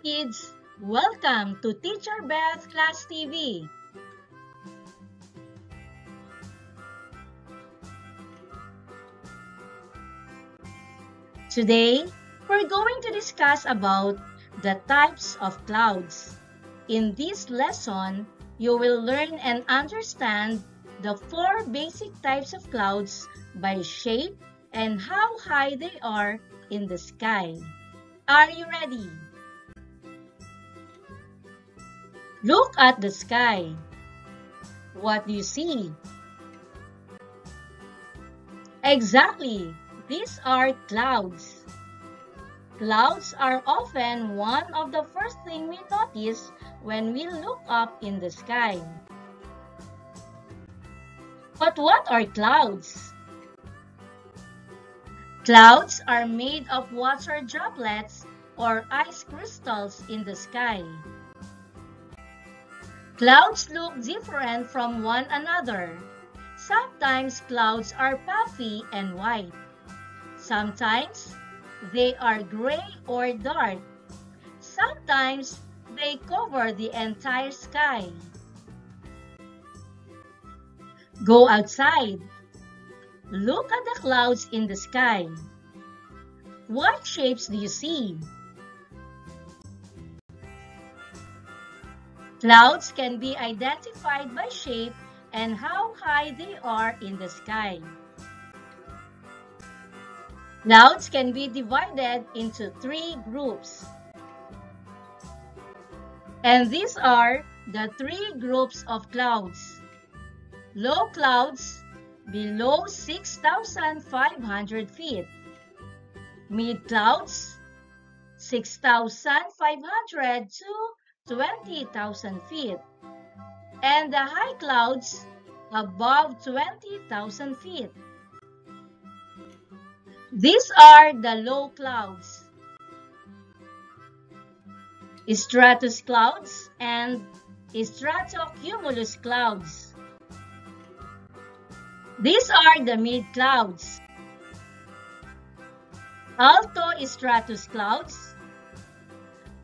kids! Welcome to Teacher Beth Class TV. Today, we're going to discuss about the types of clouds. In this lesson, you will learn and understand the 4 basic types of clouds by shape and how high they are in the sky. Are you ready? Look at the sky. What do you see? Exactly, these are clouds. Clouds are often one of the first things we notice when we look up in the sky. But what are clouds? Clouds are made of water droplets or ice crystals in the sky. Clouds look different from one another. Sometimes clouds are puffy and white. Sometimes they are gray or dark. Sometimes they cover the entire sky. Go outside. Look at the clouds in the sky. What shapes do you see? Clouds can be identified by shape and how high they are in the sky. Clouds can be divided into 3 groups. And these are the 3 groups of clouds. Low clouds below 6,500 feet. Mid clouds 6,500 to 20,000 feet. And the high clouds above 20,000 feet. These are the low clouds, stratus clouds and stratocumulus clouds. These are the mid clouds, altostratus clouds,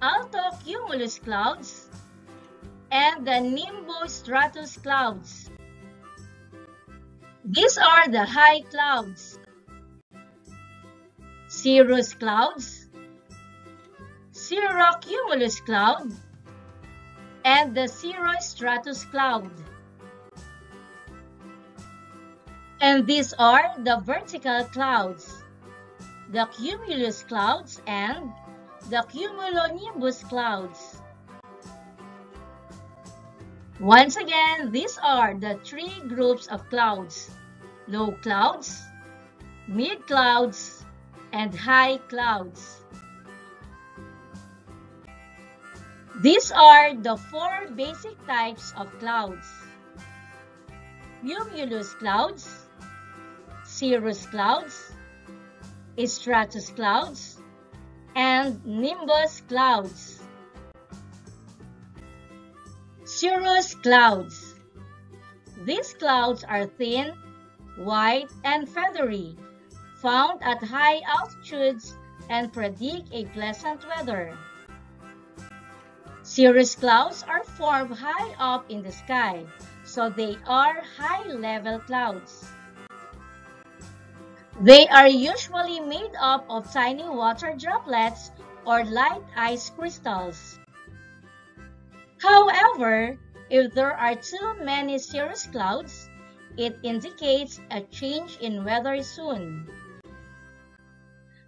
altocumulus clouds, and the nimbostratus clouds. These are the high clouds, cirrus clouds, cirrocumulus cloud, and the cirrostratus cloud. And these are the vertical clouds, the cumulus clouds and the cumulonimbus clouds. Once again, these are the 3 groups of clouds: low clouds, mid clouds, and high clouds. These are the 4 basic types of clouds: cumulus clouds, cirrus clouds, stratus clouds, and nimbus clouds. Cirrus clouds. These clouds are thin, white, and feathery, found at high altitudes and predict a pleasant weather. Cirrus clouds are formed high up in the sky, so they are high-level clouds. They are usually made up of tiny water droplets or light ice crystals. However, if there are too many cirrus clouds, it indicates a change in weather soon.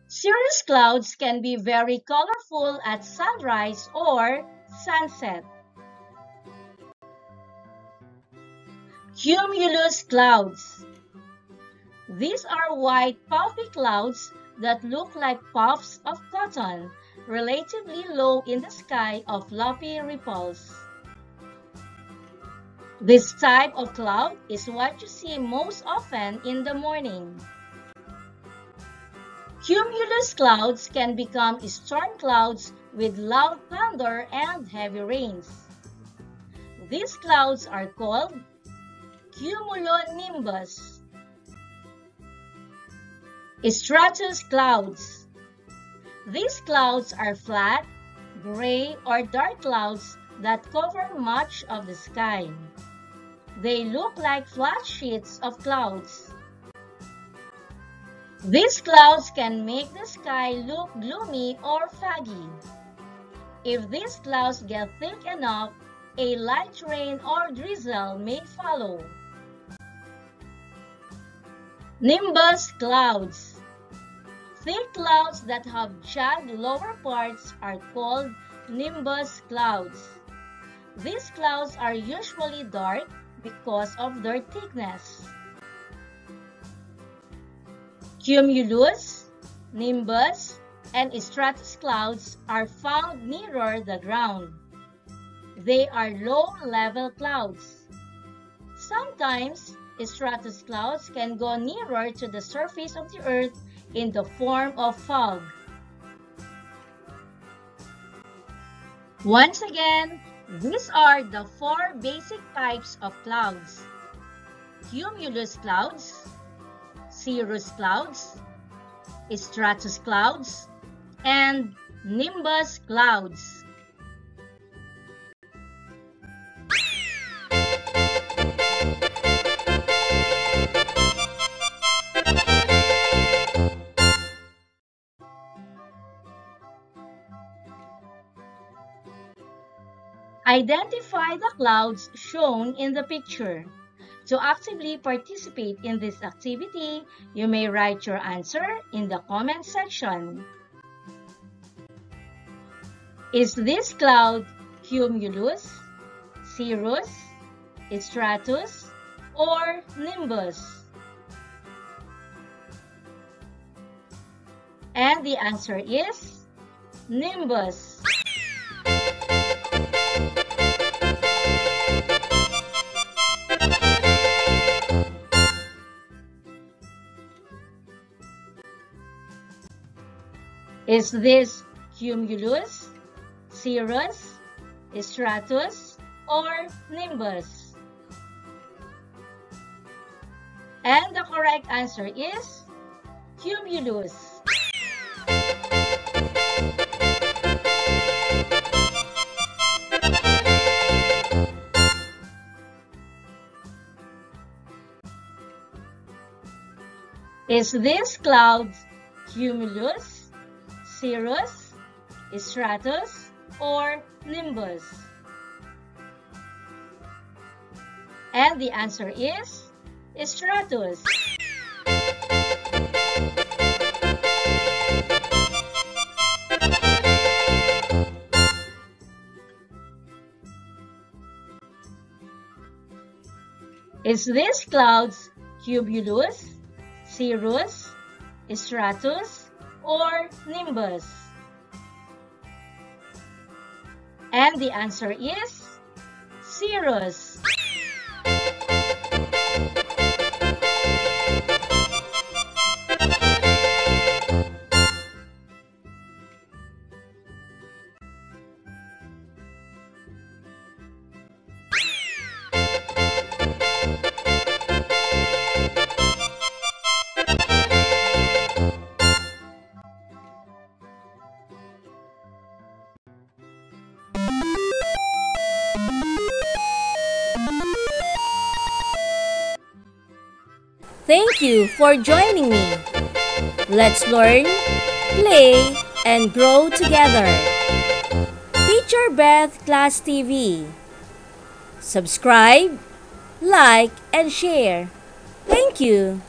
Cirrus clouds can be very colorful at sunrise or sunset. Cumulus clouds. These are white puffy clouds that look like puffs of cotton, relatively low in the sky of fluffy ripples. This type of cloud is what you see most often in the morning. Cumulus clouds can become storm clouds with loud thunder and heavy rains. These clouds are called cumulonimbus. Stratus clouds. These clouds are flat, gray, or dark clouds that cover much of the sky. They look like flat sheets of clouds. These clouds can make the sky look gloomy or foggy. If these clouds get thick enough, a light rain or drizzle may follow. Nimbus clouds. Thick clouds that have jagged lower parts are called nimbus clouds. These clouds are usually dark because of their thickness. Cumulus, nimbus, and stratus clouds are found nearer the ground. They are low-level clouds. Sometimes, stratus clouds can go nearer to the surface of the earth in the form of fog. Once again, these are the four basic types of clouds: cumulus clouds, cirrus clouds, stratus clouds, and nimbus clouds. Identify the clouds shown in the picture. To actively participate in this activity, you may write your answer in the comment section. Is this cloud cumulus, cirrus, stratus, or nimbus? And the answer is nimbus. Is this cumulus, cirrus, stratus, or nimbus? And the correct answer is cumulus. Is this cloud cumulus, cirrus, stratus, or nimbus? And the answer is stratus. Is this cloud's cumulus, cirrus, stratus, or nimbus? And the answer is cirrus. Thank you for joining me. Let's learn, play, and grow together. Teacher Beth Class TV. Subscribe, like, and share. Thank you.